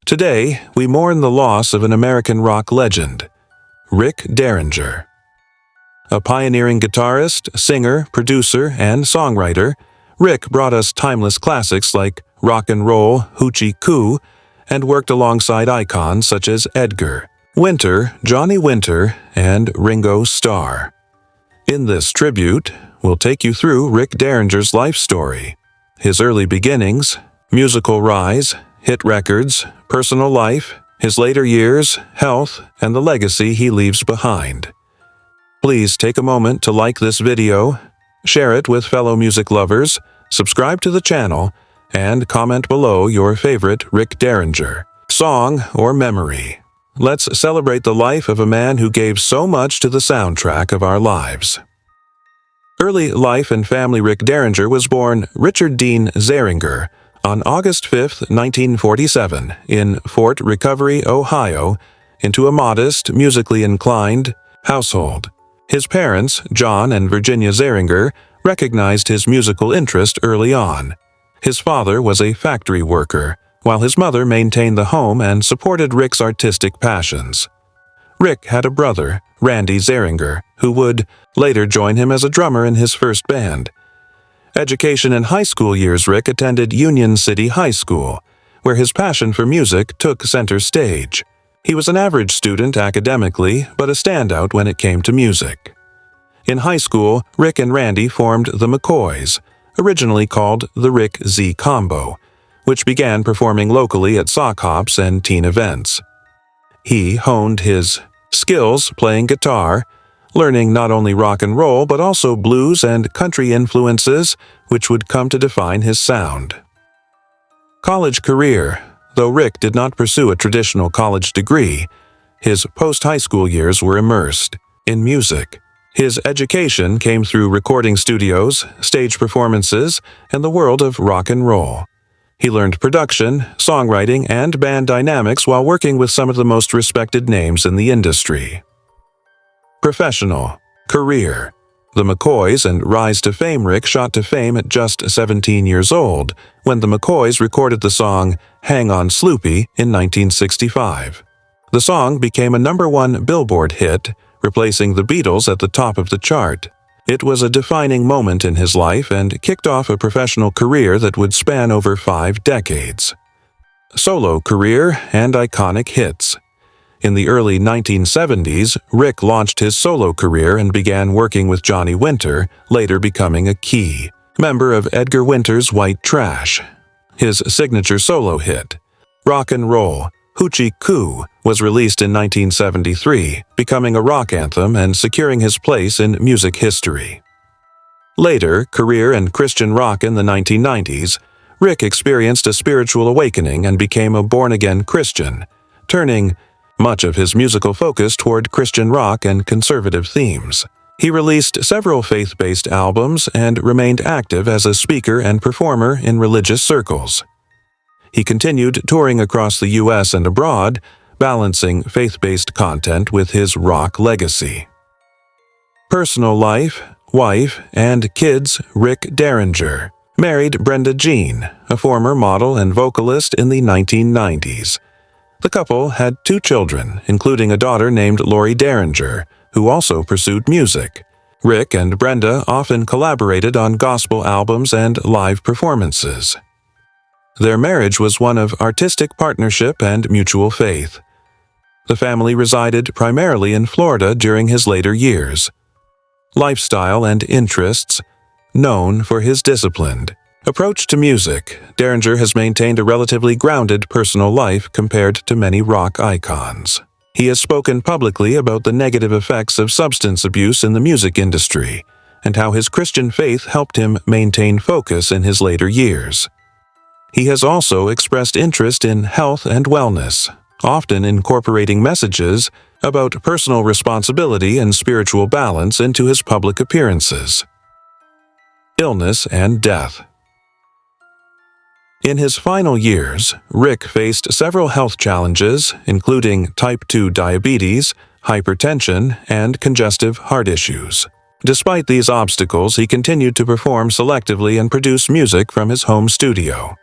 Today, we mourn the loss of an American rock legend, Rick Derringer. A pioneering guitarist, singer, producer, and songwriter, Rick brought us timeless classics like rock and roll, Hoochie Koo, and worked alongside icons such as Edgar Winter, Johnny Winter, and Ringo Starr. In this tribute, we'll take you through Rick Derringer's life story, his early beginnings, musical rise, hit records, personal life, his later years, health, and the legacy he leaves behind. Please take a moment to like this video, share it with fellow music lovers, subscribe to the channel, and comment below your favorite Rick Derringer song or memory. Let's celebrate the life of a man who gave so much to the soundtrack of our lives. Early life and family. Rick Derringer was born Richard Dean Zeringer on August 5, 1947, in Fort Recovery, Ohio, into a modest, musically inclined household. His parents, John and Virginia Zeringer, recognized his musical interest early on. His father was a factory worker, while his mother maintained the home and supported Rick's artistic passions. Rick had a brother, Randy Zeringer, who would later join him as a drummer in his first band. Education in high school years. Rick attended Union City High School, where his passion for music took center stage. He was an average student academically, but a standout when it came to music. In high school, Rick and Randy formed the McCoys, originally called the Rick Z Combo, which began performing locally at sock hops and teen events. He honed his skills playing guitar, learning not only rock and roll but also blues and country influences, which would come to define his sound. College career. Though Rick did not pursue a traditional college degree, his post-high school years were immersed in music. His education came through recording studios, stage performances, and the world of rock and roll. He learned production, songwriting, and band dynamics while working with some of the most respected names in the industry. Professional career. The McCoys and rise to fame. Rick shot to fame at just 17 years old when the McCoys recorded the song Hang On Sloopy in 1965. The song became a #1 Billboard hit, replacing the Beatles at the top of the chart. It was a defining moment in his life and kicked off a professional career that would span over 5 decades. Solo career and iconic hits. In the early 1970s, Rick launched his solo career and began working with Johnny Winter, later becoming a key member of Edgar Winter's White Trash. His signature solo hit, Rock and Roll, Hoochie Koo, was released in 1973, becoming a rock anthem and securing his place in music history. Later, career in Christian rock. In the 1990s, Rick experienced a spiritual awakening and became a born-again Christian, turning much of his musical focus toward Christian rock and conservative themes. He released several faith-based albums and remained active as a speaker and performer in religious circles. He continued touring across the U.S. and abroad, balancing faith-based content with his rock legacy. Personal life, wife, and kids. Rick Derringer married Brenda Jean, a former model and vocalist in the 1990s. The couple had 2 children, including a daughter named Lori Derringer, who also pursued music. Rick and Brenda often collaborated on gospel albums and live performances. Their marriage was one of artistic partnership and mutual faith. The family resided primarily in Florida during his later years. Lifestyle and interests. Known for his disciplined approach to music, Derringer has maintained a relatively grounded personal life compared to many rock icons. He has spoken publicly about the negative effects of substance abuse in the music industry and how his Christian faith helped him maintain focus in his later years. He has also expressed interest in health and wellness, often incorporating messages about personal responsibility and spiritual balance into his public appearances. Illness and death. In his final years, Rick faced several health challenges, including type 2 diabetes, hypertension, and congestive heart issues. Despite these obstacles, he continued to perform selectively and produce music from his home studio.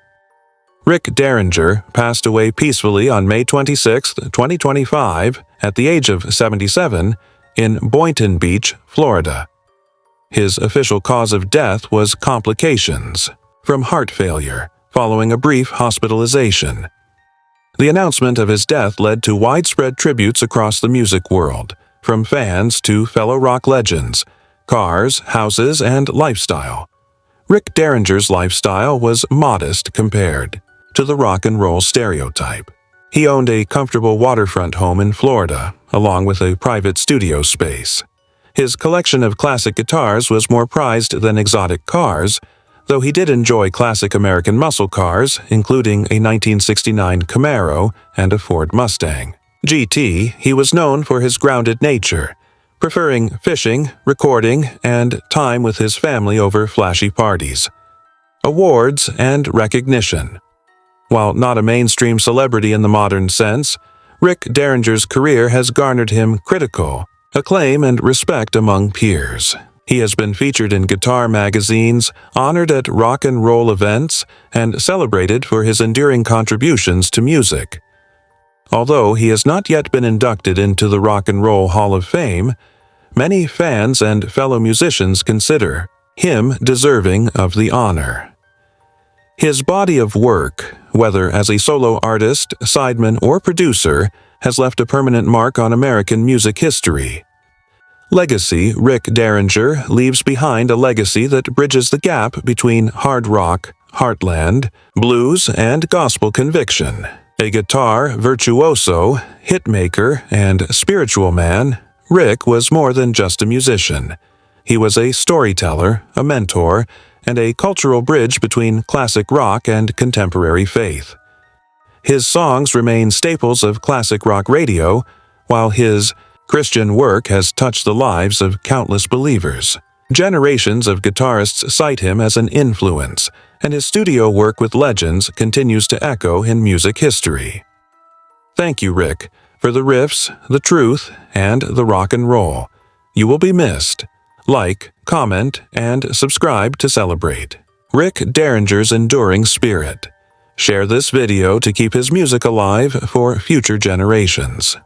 Rick Derringer passed away peacefully on May 26, 2025, at the age of 77, in Boynton Beach, Florida. His official cause of death was complications from heart failure following a brief hospitalization. The announcement of his death led to widespread tributes across the music world, from fans to fellow rock legends, cars, houses, and lifestyle. Rick Derringer's lifestyle was modest compared to the rock and roll stereotype. He owned a comfortable waterfront home in Florida, along with a private studio space. His collection of classic guitars was more prized than exotic cars, though he did enjoy classic American muscle cars, including a 1969 Camaro and a Ford Mustang GT. He was known for his grounded nature, preferring fishing, recording, and time with his family over flashy parties, awards, and recognition. While not a mainstream celebrity in the modern sense, Rick Derringer's career has garnered him critical acclaim and respect among peers. He has been featured in guitar magazines, honored at rock and roll events, and celebrated for his enduring contributions to music. Although he has not yet been inducted into the Rock and Roll Hall of Fame, many fans and fellow musicians consider him deserving of the honor. His body of work, whether as a solo artist, sideman, or producer, has left a permanent mark on American music history. Legacy: Rick Derringer leaves behind a legacy that bridges the gap between hard rock, heartland, blues, and gospel conviction. A guitar virtuoso, hitmaker, and spiritual man, Rick was more than just a musician. He was a storyteller, a mentor, and a cultural bridge between classic rock and contemporary faith. His songs remain staples of classic rock radio, while his Christian work has touched the lives of countless believers. Generations of guitarists cite him as an influence, and his studio work with legends continues to echo in music history. Thank you, Rick, for the riffs, the truth, and the rock and roll. You will be missed. Like, comment, and subscribe to celebrate Rick Derringer's enduring spirit. Share this video to keep his music alive for future generations.